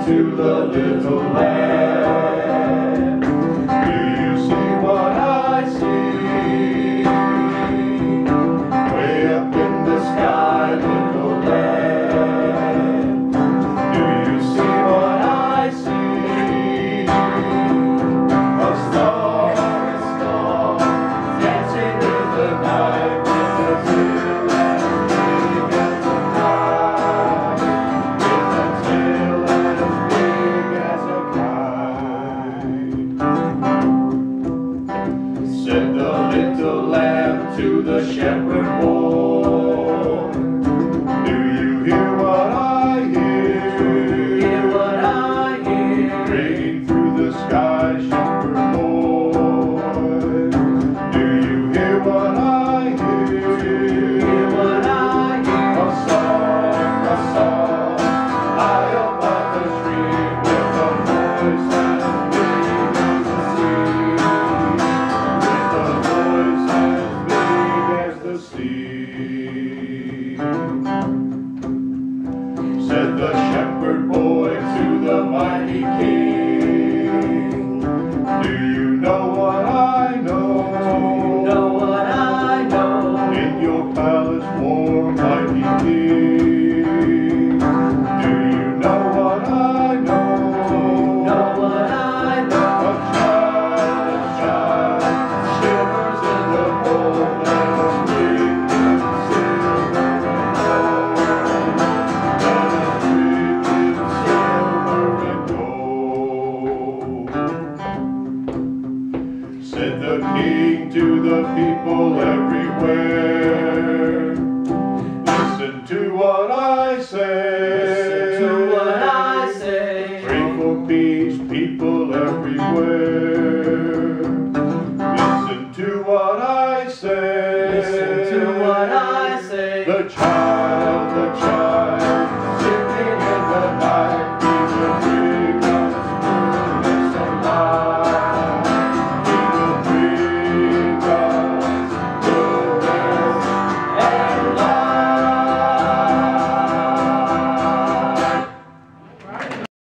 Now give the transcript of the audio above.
to the little lamb. Do you see what I see? Way up in the sky, little lamb. Do you see what I see? A star, dancing in the night with a tail as big as a kite, with a tail as big as a kite. Said the little lamb to the shepherd boy, do you hear what I hear? Hear what I hear. Ringing through the sky, shepherd boy. Do you hear what I hear? Hear what I hear. A song, high above the tree, with a voice as big as the sea, with a voice as big as the sea. Said the shepherd boy to the mighty king, do you know what I know? Know what I know. In your palace warm, mighty king, do you know what I know? Know what I know. A child shivers in the cold and a spring in silver and gold, and a spring in silver and gold. Said the king to the people everywhere, listen to what I say. Listen to what I say. Pray for peace, people everywhere. Listen to what I say. Listen to what I say. The child